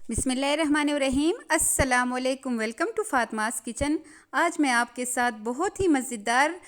बिस्मिल्लाहिर्रहमानिर्रहीम। अस्सलामुअलैकुम। Welcome to Fatima's kitchen. आज मैं आपके साथ बहुत ही मज़ेदार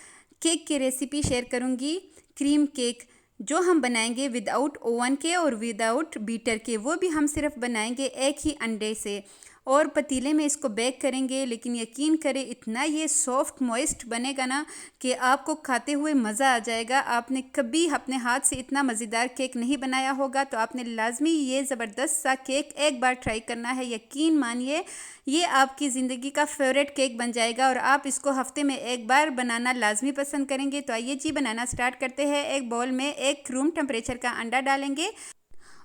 केक की रेसिपी शेयर करूंगी। क्रीम केक जो हम बनाएंगे विदाउट ओवन के और विदाउट बीटर के, वो भी हम सिर्फ बनाएंगे एक ही अंडे से और पतीले में इसको बेक करेंगे। लेकिन यकीन करें इतना ये सॉफ्ट मॉइस्ट बनेगा ना कि आपको खाते हुए मज़ा आ जाएगा। आपने कभी अपने हाथ से इतना मज़ेदार केक नहीं बनाया होगा तो आपने लाजमी ये ज़बरदस्त सा केक एक बार ट्राई करना है। यकीन मानिए ये आपकी ज़िंदगी का फेवरेट केक बन जाएगा और आप इसको हफ्ते में एक बार बनाना लाजमी पसंद करेंगे। तो आइए जी बनाना स्टार्ट करते हैं। एक बाउल में एक रूम टेम्परेचर का अंडा डालेंगे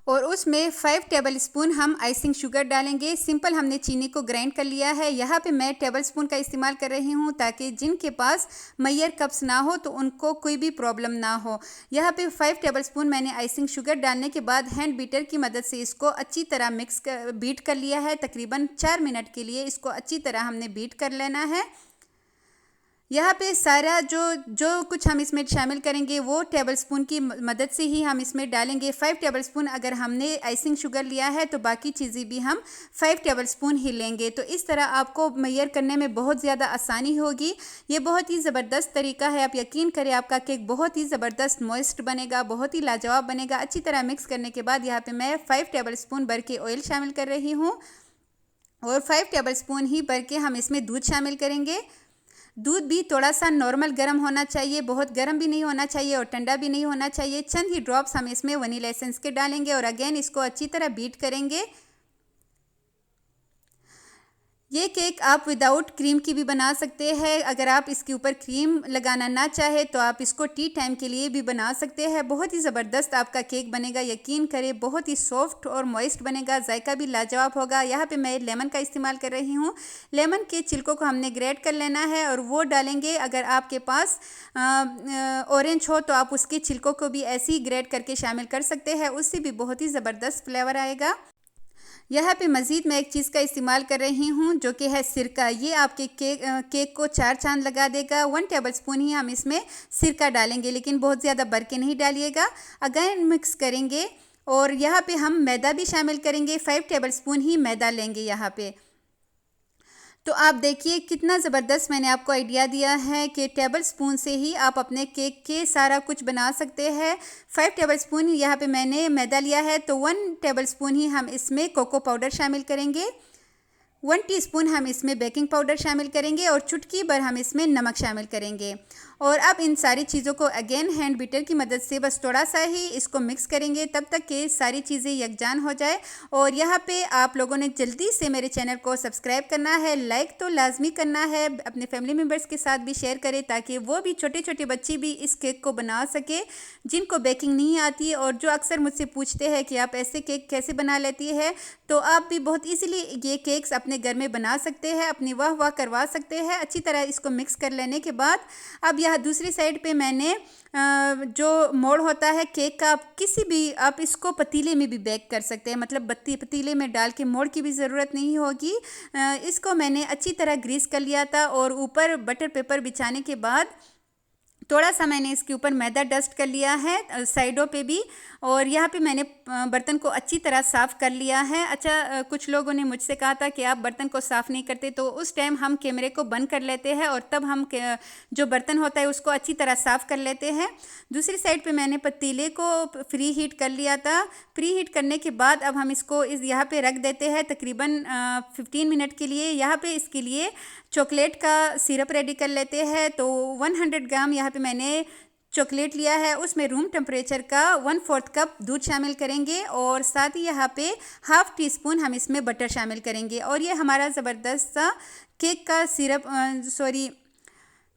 और उसमें 5 टेबल स्पून हम आइसिंग शुगर डालेंगे। सिंपल हमने चीनी को ग्राइंड कर लिया है। यहाँ पे मैं टेबल स्पून का इस्तेमाल कर रही हूँ ताकि जिनके पास मैयर कप्स ना हो तो उनको कोई भी प्रॉब्लम ना हो। यहाँ पे 5 टेबल स्पून मैंने आइसिंग शुगर डालने के बाद हैंड बीटर की मदद से इसको अच्छी तरह बीट कर लिया है। तकरीबन 4 मिनट के लिए इसको अच्छी तरह हमने बीट कर लेना है। यहाँ पे सारा जो जो कुछ हम इसमें शामिल करेंगे वो टेबल स्पून की मदद से ही हम इसमें डालेंगे। 5 टेबल स्पून अगर हमने आइसिंग शुगर लिया है तो बाकी चीज़ें भी हम 5 टेबल स्पून ही लेंगे। तो इस तरह आपको मेजर करने में बहुत ज़्यादा आसानी होगी। ये बहुत ही ज़बरदस्त तरीका है। आप यकीन करें आपका केक बहुत ही ज़बरदस्त मॉइस्ट बनेगा, बहुत ही लाजवाब बनेगा। अच्छी तरह मिक्स करने के बाद यहाँ पर मैं 5 टेबल स्पून भर के ऑयल शामिल कर रही हूँ और 5 टेबल स्पून ही भर के हम इसमें दूध शामिल करेंगे। दूध भी थोड़ा सा नॉर्मल गर्म होना चाहिए, बहुत गर्म भी नहीं होना चाहिए और ठंडा भी नहीं होना चाहिए। चंद ही ड्रॉप्स हम इसमें वनीला एसेंस के डालेंगे और अगेन इसको अच्छी तरह बीट करेंगे। ये केक आप विदाउट क्रीम की भी बना सकते हैं। अगर आप इसके ऊपर क्रीम लगाना ना चाहे तो आप इसको टी टाइम के लिए भी बना सकते हैं। बहुत ही ज़बरदस्त आपका केक बनेगा। यकीन करें बहुत ही सॉफ्ट और मॉइस्ट बनेगा, जायका भी लाजवाब होगा। यहाँ पे मैं लेमन का इस्तेमाल कर रही हूँ। लेमन के छिलकों को हमने ग्रेट कर लेना है और वो डालेंगे। अगर आपके पास ऑरेंज हो तो आप उसके छिलकों को भी ऐसे ही ग्रेट करके शामिल कर सकते हैं, उससे भी बहुत ही ज़बरदस्त फ्लेवर आएगा। यहाँ पे मज़ीद मैं एक चीज़ का इस्तेमाल कर रही हूँ जो कि है सिरका। ये आपके केक को 4 चांद लगा देगा। 1 टेबल स्पून ही हम इसमें सिरका डालेंगे, लेकिन बहुत ज़्यादा भर के नहीं डालिएगा। अगेन मिक्स करेंगे और यहाँ पे हम मैदा भी शामिल करेंगे। 5 टेबल स्पून ही मैदा लेंगे यहाँ पे। तो आप देखिए कितना ज़बरदस्त मैंने आपको आइडिया दिया है कि टेबल स्पून से ही आप अपने केक के सारा कुछ बना सकते हैं। 5 टेबल स्पून यहाँ पे मैंने मैदा लिया है तो 1 टेबल स्पून ही हम इसमें कोको पाउडर शामिल करेंगे। 1 टीस्पून हम इसमें बेकिंग पाउडर शामिल करेंगे और चुटकी भर हम इसमें नमक शामिल करेंगे। और अब इन सारी चीज़ों को अगेन हैंड बीटर की मदद से बस थोड़ा सा ही इसको मिक्स करेंगे तब तक कि सारी चीज़ें यकजान हो जाए। और यहाँ पे आप लोगों ने जल्दी से मेरे चैनल को सब्सक्राइब करना है, लाइक तो लाजमी करना है, अपने फैमिली मेम्बर्स के साथ भी शेयर करें ताकि वो भी छोटे छोटे बच्चे भी इस केक को बना सके जिनको बेकिंग नहीं आती और जो अक्सर मुझसे पूछते हैं कि आप ऐसे केक कैसे बना लेती है। तो आप भी बहुत ईजीली ये केक्स अपने घर में बना सकते हैं, अपनी वाह वाह करवा सकते हैं। अच्छी तरह इसको मिक्स कर लेने के बाद अब यहाँ दूसरी साइड पे मैंने जो मोल्ड होता है केक का, आप इसको पतीले में भी बेक कर सकते हैं, मतलब पतीले में डाल के मोल्ड की भी ज़रूरत नहीं होगी। इसको मैंने अच्छी तरह ग्रीस कर लिया था और ऊपर बटर पेपर बिछाने के बाद थोड़ा सा मैंने इसके ऊपर मैदा डस्ट कर लिया है साइडों पे भी। और यहाँ पे मैंने बर्तन को अच्छी तरह साफ़ कर लिया है। अच्छा, कुछ लोगों ने मुझसे कहा था कि आप बर्तन को साफ़ नहीं करते, तो उस टाइम हम कैमरे को बंद कर लेते हैं और तब हम जो बर्तन होता है उसको अच्छी तरह साफ़ कर लेते हैं। दूसरी साइड पे मैंने पतीले को फ्री हीट कर लिया था। फ्री हीट करने के बाद अब हम इसको यहाँ पे रख देते हैं तकरीबन 15 मिनट के लिए। यहाँ पे इसके लिए चॉकलेट का सिरप रेडी कर लेते हैं। तो 100 ग्राम यहाँ पे मैंने चॉकलेट लिया है, उसमें रूम टेम्परेचर का 1/4 कप दूध शामिल करेंगे और साथ ही यहाँ पे हाफ़ टी स्पून हम इसमें बटर शामिल करेंगे। और ये हमारा ज़बरदस्त सा केक का सिरप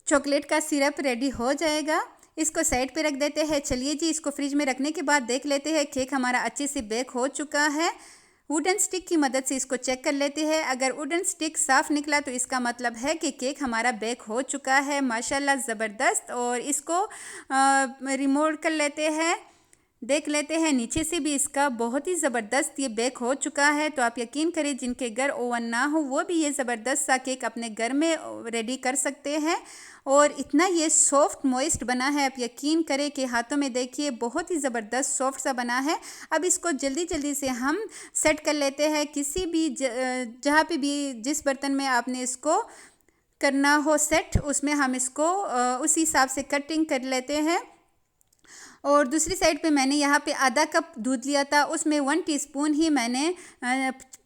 चॉकलेट का सिरप रेडी हो जाएगा। इसको साइड पे रख देते हैं। चलिए जी, इसको फ्रिज में रखने के बाद देख लेते हैं केक हमारा अच्छे से बेक हो चुका है। वुडन स्टिक की मदद से इसको चेक कर लेते हैं। अगर वुडन स्टिक साफ़ निकला तो इसका मतलब है कि केक हमारा बेक हो चुका है। माशाल्लाह ज़बरदस्त। और इसको रिमूव कर लेते हैं। देख लेते हैं नीचे से भी इसका बहुत ही ज़बरदस्त ये बेक हो चुका है। तो आप यकीन करें जिनके घर ओवन ना हो वो भी ये ज़बरदस्त सा केक अपने घर में रेडी कर सकते हैं। और इतना ये सॉफ्ट मॉइस्ट बना है, आप यकीन करें कि हाथों में देखिए बहुत ही ज़बरदस्त सॉफ्ट सा बना है। अब इसको जल्दी जल्दी से हम सेट कर लेते हैं किसी भी जहाँ पे भी जिस बर्तन में आपने इसको करना हो सेट, उसमें हम इसको उसी हिसाब से कटिंग कर लेते हैं। और दूसरी साइड पे मैंने यहाँ पे आधा कप दूध लिया था, उसमें 1 टीस्पून ही मैंने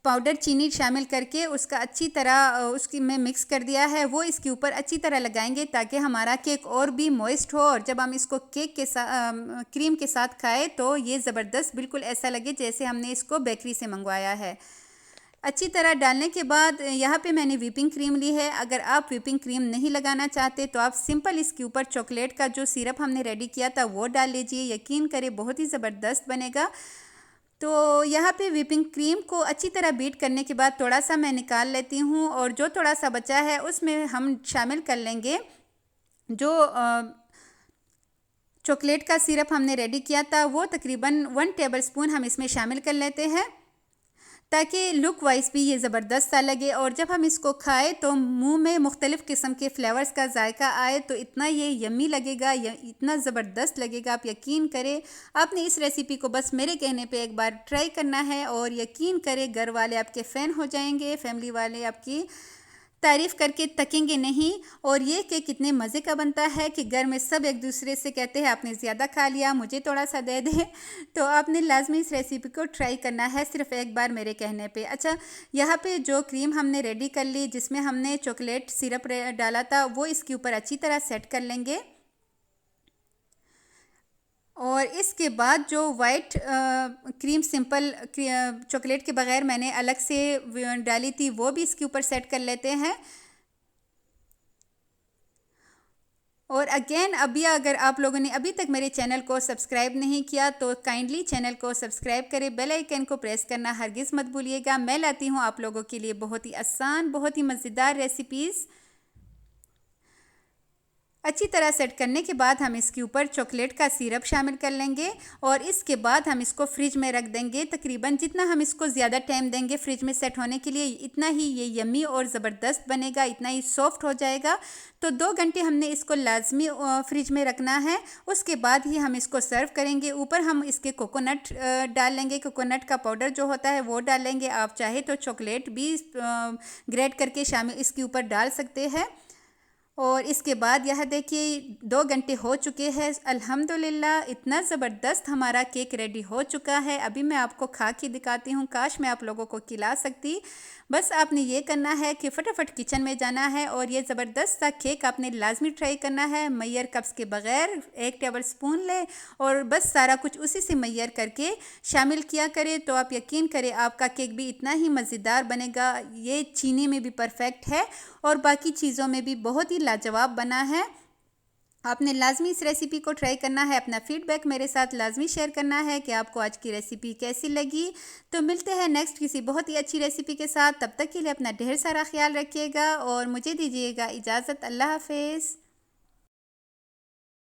पाउडर चीनी शामिल करके उसका अच्छी तरह उसकी में मिक्स कर दिया है। वो इसके ऊपर अच्छी तरह लगाएंगे ताकि हमारा केक और भी मॉइस्ट हो और जब हम इसको केक के साथ क्रीम के साथ खाएं तो ये ज़बरदस्त बिल्कुल ऐसा लगे जैसे हमने इसको बेकरी से मंगवाया है। अच्छी तरह डालने के बाद यहाँ पे मैंने व्हिपिंग क्रीम ली है। अगर आप व्हिपिंग क्रीम नहीं लगाना चाहते तो आप सिंपल इसके ऊपर चॉकलेट का जो सिरप हमने रेडी किया था वो डाल लीजिए, यकीन करें बहुत ही ज़बरदस्त बनेगा। तो यहाँ पे व्हिपिंग क्रीम को अच्छी तरह बीट करने के बाद थोड़ा सा मैं निकाल लेती हूँ और जो थोड़ा सा बचा है उसमें हम शामिल कर लेंगे जो चॉकलेट का सिरप हमने रेडी किया था। वो तकरीबन 1 टेबलस्पून हम इसमें शामिल कर लेते हैं ताकि लुक वाइज भी ये ज़बरदस्त सा लगे और जब हम इसको खाएं तो मुंह में मुख्तलिफ़ किस्म के फ्लेवर्स का जायका आए तो इतना ये यम्मी लगेगा, इतना ज़बरदस्त लगेगा। आप यकीन करें आपने इस रेसिपी को बस मेरे कहने पे एक बार ट्राई करना है और यकीन करें घर वाले आपके फ़ैन हो जाएंगे, फैमिली वाले आपकी तारीफ़ करके थकेंगे नहीं। और ये केक कितने मज़े का बनता है कि घर में सब एक दूसरे से कहते हैं आपने ज़्यादा खा लिया, मुझे थोड़ा सा दे दे। तो आपने लाजमी इस रेसिपी को ट्राई करना है सिर्फ एक बार मेरे कहने पे। अच्छा, यहाँ पे जो क्रीम हमने रेडी कर ली जिसमें हमने चॉकलेट सिरप डाला था वो इसके ऊपर अच्छी तरह सेट कर लेंगे। और इसके बाद जो वाइट क्रीम सिंपल चॉकलेट के बगैर मैंने अलग से डाली थी वो भी इसके ऊपर सेट कर लेते हैं। और अगेन अभी अगर आप लोगों ने अभी तक मेरे चैनल को सब्सक्राइब नहीं किया तो काइंडली चैनल को सब्सक्राइब करें, बेल आइकन को प्रेस करना हरगिज़ मत भूलिएगा। मैं लाती हूँ आप लोगों के लिए बहुत ही आसान, बहुत ही मज़ेदार रेसिपीज़। अच्छी तरह सेट करने के बाद हम इसके ऊपर चॉकलेट का सिरप शामिल कर लेंगे और इसके बाद हम इसको फ्रिज में रख देंगे। तकरीबन जितना हम इसको ज़्यादा टाइम देंगे फ्रिज में सेट होने के लिए इतना ही ये यम्मी और ज़बरदस्त बनेगा, इतना ही सॉफ्ट हो जाएगा। तो 2 घंटे हमने इसको लाजमी फ्रिज में रखना है, उसके बाद ही हम इसको सर्व करेंगे। ऊपर हम इसके कोकोनट डाल लेंगे, कोकोनट का पाउडर जो होता है वो डाल लेंगे। आप चाहे तो चॉकलेट भी ग्रेट करके शामिल इसके ऊपर डाल सकते हैं। और इसके बाद यह देखिए 2 घंटे हो चुके हैं, अल्हम्दुलिल्लाह इतना ज़बरदस्त हमारा केक रेडी हो चुका है। अभी मैं आपको खा के दिखाती हूँ, काश मैं आप लोगों को खिला सकती। बस आपने ये करना है कि फटाफट किचन में जाना है और ये ज़बरदस्त सा केक आपने लाजमी ट्राई करना है। मैयर कप्स के बग़ैर 1 टेबल स्पून ले और बस सारा कुछ उसी से मैयर करके शामिल किया करें तो आप यकीन करें आपका केक भी इतना ही मज़ेदार बनेगा। ये चीनी में भी परफेक्ट है और बाकी चीज़ों में भी बहुत ही लाजवाब बना है। आपने लाजमी इस रेसिपी को ट्राई करना है, अपना फीडबैक मेरे साथ लाजमी शेयर करना है कि आपको आज की रेसिपी कैसी लगी। तो मिलते हैं नेक्स्ट किसी बहुत ही अच्छी रेसिपी के साथ, तब तक के लिए अपना ढेर सारा ख्याल रखिएगा और मुझे दीजिएगा इजाज़त। अल्लाह हाफिज़।